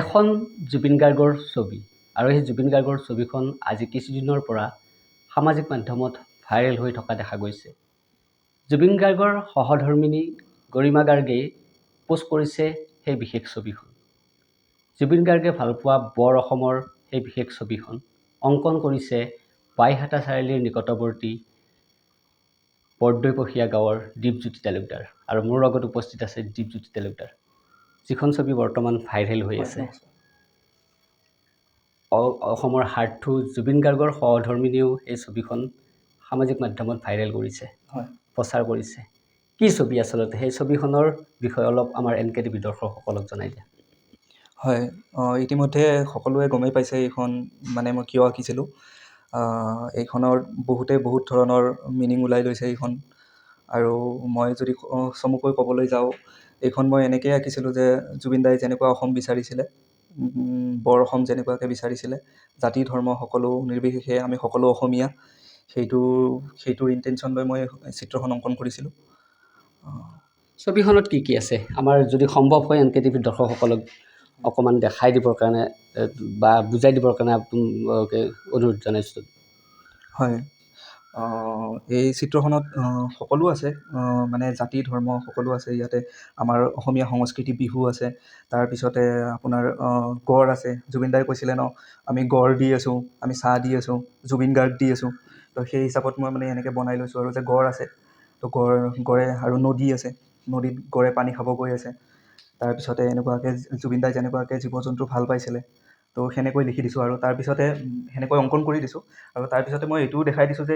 এখন জুবিন গাৰ্গৰ ছবি আৰু সেই জুবিন গাৰ্গৰ ছবিখন আজি কিছুদিনৰ পৰা সামাজিক মাধ্যমত ভাইৰেল হৈ থকা দেখা গৈছে। জুবিন গাৰ্গৰ সহধৰ্মিনী গৰিমা গাৰ্গেই পোষ্ট কৰিছে সেই বিশেষ ছবিখন। জুবিন গাৰ্গে ভালপোৱা বৰ অসমৰ সেই বিশেষ ছবিখন অংকন কৰিছে বাইহাটা চাৰিআলিৰ নিকটৱৰ্তী বৰদৈপখীয়া গাঁৱৰ দীপজ্যোতি তালুকদাৰ, আৰু মোৰ লগত উপস্থিত আছে দীপজ্যোতি তালুকদাৰ, যিখন ছবি বৰ্তমান ভাইৰেল হৈ আছে। অসমৰ হাৰ্থু জুবিন গাৰ্গৰ সহধৰ্মিনীয়েও এই ছবিখন সামাজিক মাধ্যমত ভাইৰেল কৰিছে, প্ৰচাৰ কৰিছে। কি ছবি আচলতে, সেই ছবিখনৰ বিষয়ে অলপ আমাৰ NKTV দৰ্শকসকলক জনাই দিয়া। হয়, ইতিমধ্যে সকলোৱে গমেই পাইছে এইখন মানে মই কিয় আঁকিছিলোঁ। এইখনৰ বহুত ধৰণৰ মিনিং ওলাই লৈছে এইখন। আৰু মই যদি চমুকৈ ক'বলৈ যাওঁ, এইখন মই এনেকৈয়ে আঁকিছিলোঁ যে জুবিন দাই যেনেকুৱা অসম বিচাৰিছিলে, বৰ অসম যেনেকুৱাকৈ বিচাৰিছিলে, জাতি ধৰ্ম সকলো নিৰ্বিশেষে আমি সকলো অসমীয়া, সেইটোৰ ইণ্টেনশ্যন লৈ মই চিত্ৰখন অংকন কৰিছিলোঁ। ছবিখনত কি কি আছে, আমাৰ যদি সম্ভৱ হয় NKTV দৰ্শকসকলক অকণমান দেখাই দিবৰ কাৰণে বা বুজাই দিবৰ কাৰণে আপোনালোকে অনুৰোধ জনাইছোঁ। হয়, এই চিত্ৰখনত সকলো আছে, মানে জাতি ধৰ্ম সকলো আছে। ইয়াতে আমাৰ অসমীয়া সংস্কৃতি বিহু আছে, তাৰপিছতে আপোনাৰ গড় আছে। জুবিন দাই কৈছিলে ন, আমি গড় দি আছোঁ, আমি চাহ দি আছোঁ, জুবিন গাৰ্গ দি আছোঁ। তো সেই হিচাপত মই মানে এনেকৈ বনাই লৈছোঁ আৰু যে গড় আছে, তো গড়ে আৰু নদী আছে, নদীত গড়ে পানী খাব গৈ আছে। তাৰপিছতে এনেকুৱাকৈ জুবিন দাই যেনেকুৱাকৈ জীৱ জন্তু ভাল পাইছিলে, তো সেনেকৈ লিখি দিছোঁ আৰু তাৰপিছতে সেনেকৈ অংকন কৰি দিছোঁ। আৰু তাৰপিছতে মই এইটোও দেখাই দিছোঁ যে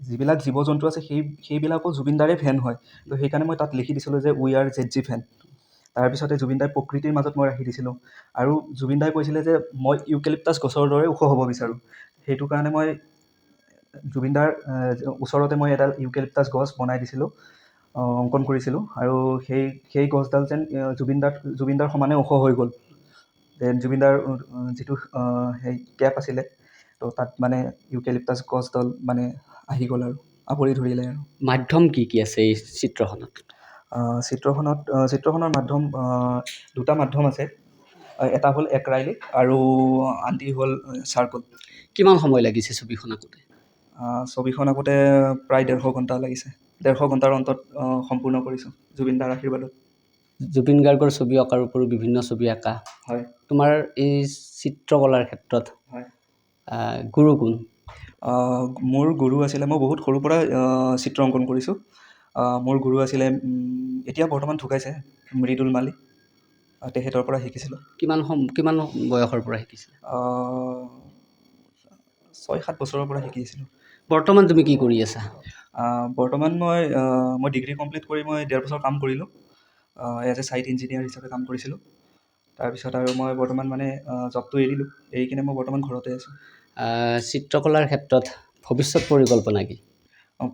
যিবিলাক জীৱ জন্তু আছে সেইবিলাকো জুবিন দাৰে ফেন হয়। তো সেইকাৰণে মই তাত লিখি দিছিলোঁ যে উই আৰ ZG ফেন। তাৰপিছতে জুবিন দাই প্ৰকৃতিৰ মাজত মই ৰাখি দিছিলোঁ। আৰু জুবিন দাই কৈছিলে যে মই ইউকেলিপ্টাছ গছৰ দৰে ওখ হ'ব বিচাৰোঁ। সেইটো কাৰণে মই জুবিন দাৰ ওচৰতে মই এডাল ইউকেলিপ্টাছ গছ বনাই দিছিলোঁ, অংকন কৰিছিলোঁ। আৰু সেই গছডাল যেন জুবিন দাৰ সমানে ওখ হৈ গ'ল। দেন জুবিন দাৰ যিটো সেই কেপ আছিলে, তো তাত মানে ইউকেলিপ্টাছ গছডাল মানে আহি গ'ল আৰু আৱৰি ধৰিলে আৰু। মাধ্যম কি কি আছে এই চিত্ৰখনত? চিত্ৰখনৰ মাধ্যম দুটা মাধ্যম আছে। এটা হ'ল এক্ৰাইলিক আৰু আনটি হ'ল চাৰ্কল। কিমান সময় লাগিছে ছবিখন আঁকোতে? ছবিখন আঁকোতে প্ৰায় 1.5 ঘণ্টা লাগিছে। 1.5 ঘণ্টাৰ অন্তত সম্পূৰ্ণ কৰিছোঁ জুবিন দাৰ আশীৰ্বাদত। জুবিন গাৰ্গৰ ছবি অঁকাৰ উপৰিও বিভিন্ন ছবি আঁকা। হয়। তোমাৰ এই চিত্ৰকলাৰ ক্ষেত্ৰত হয়, গুৰু কোন? মোৰ গুৰু আছিলে, মই বহুত সৰুৰ পৰা চিত্ৰ অংকন কৰিছোঁ। মোৰ গুৰু আছিলে, এতিয়া বৰ্তমান ঢুকাইছে, মৃদুল মালি। তেখেতৰ পৰা শিকিছিলোঁ। কিমান বয়সৰ পৰা শিকিছিলে? 6-7 বছৰৰ পৰা শিকিছিলোঁ। বৰ্তমান তুমি কি কৰি আছা? বৰ্তমান মই ডিগ্ৰী কমপ্লিট কৰি মই 1.5 বছৰ কাম কৰিলোঁ। এজ এ ছাইট ইঞ্জিনিয়াৰ হিচাপে কাম কৰিছিলোঁ। তাৰপিছত আৰু মই বৰ্তমান মানে জবটো এৰিলোঁ, এৰি কিনে মই বৰ্তমান ঘৰতে আছোঁ। চিত্ৰকলাৰ ক্ষেত্ৰত ভৱিষ্যত পৰিকল্পনা কি?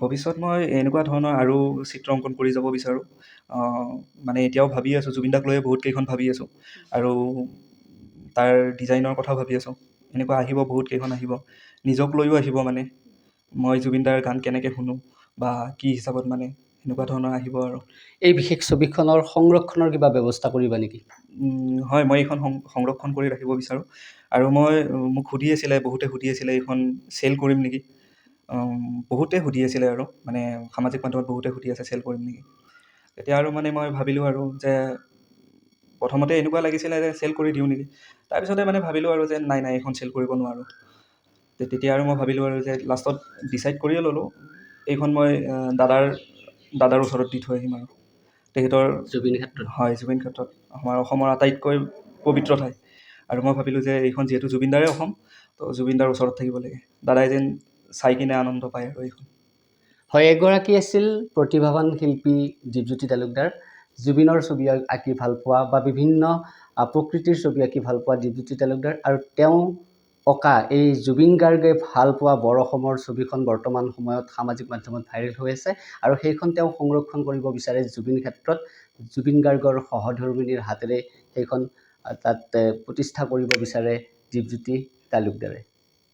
ভৱিষ্যত মই এনেকুৱা ধৰণৰ আৰু চিত্ৰ অংকন কৰি যাব বিচাৰোঁ। মানে এতিয়াও ভাবি আছোঁ, জুবিন দাক লৈয়ে বহুত কেইখন ভাবি আছোঁ, আৰু তাৰ ডিজাইনৰ কথাও ভাবি আছোঁ। এনেকুৱা আহিব, বহুত কেইখন আহিব, নিজক লৈও আহিব। মানে মই জুবিন দাৰ গান কেনেকৈ শুনো বা কি হিচাপত, মানে এনেকুৱা ধৰণৰ আহিব আৰু। এই বিশেষ ছবিখনৰ সংৰক্ষণৰ কিবা ব্যৱস্থা কৰিবা নেকি? হয়, মই এইখন সংৰক্ষণ কৰি ৰাখিব বিচাৰোঁ। আৰু মোক বহুতে সুধি আছিলে এইখন চেল কৰিম নেকি। বহুতে সুধি আছিলে আৰু মানে সামাজিক মাধ্যমত বহুতে সুধি আছে চেল কৰিম নেকি। তেতিয়া আৰু মানে মই ভাবিলোঁ আৰু যে প্ৰথমতে এনেকুৱা লাগিছিলে যে চেল কৰি দিওঁ নেকি। তাৰপিছতে মানে ভাবিলোঁ আৰু যে নাই এইখন চেল কৰিব নোৱাৰোঁ। তেতিয়া আৰু মই ভাবিলোঁ আৰু যে লাষ্টত ডিচাইড কৰিয়ে ল'লোঁ, এইখন মই দাদাৰ ওচৰত দি থৈ আহিম আৰু। তেখেতৰ জুবিন ক্ষেত্ৰত? হয়, জুবিন ক্ষেত্ৰত, আমাৰ অসমৰ আটাইতকৈ পবিত্ৰ ঠাই। আৰু মই ভাবিলোঁ যে এইখন যিহেতু জুবিন দাৰে অসম, তো জুবিন দাৰ ওচৰত থাকিব লাগে, দাদাই যেন চাই কিনে আনন্দ পায় আৰু এইখন। হয়, এগৰাকী আছিল প্ৰতিভাৱান শিল্পী দীপজ্যোতি তালুকদাৰ। জুবিনৰ ছবি আঁকি ভাল পোৱা বা বিভিন্ন প্ৰকৃতিৰ ছবি আঁকি ভাল পোৱা দীপজ্যোতি তালুকদাৰ, আৰু তেওঁ অঁকা এই জুবিন গাৰ্গে ভাল পোৱা বৰ অসমৰ ছবিখন বৰ্তমান সময়ত সামাজিক মাধ্যমত ভাইৰেল হৈ আছে, আৰু সেইখন তেওঁ সংৰক্ষণ কৰিব বিচাৰে জুবিন ক্ষেত্ৰত। জুবিন গাৰ্গৰ সহধৰ্মিনীৰ হাতেৰে সেইখন তাত প্ৰতিষ্ঠা কৰিব বিচাৰে দীপজ্যোতি তালুকদাৰে।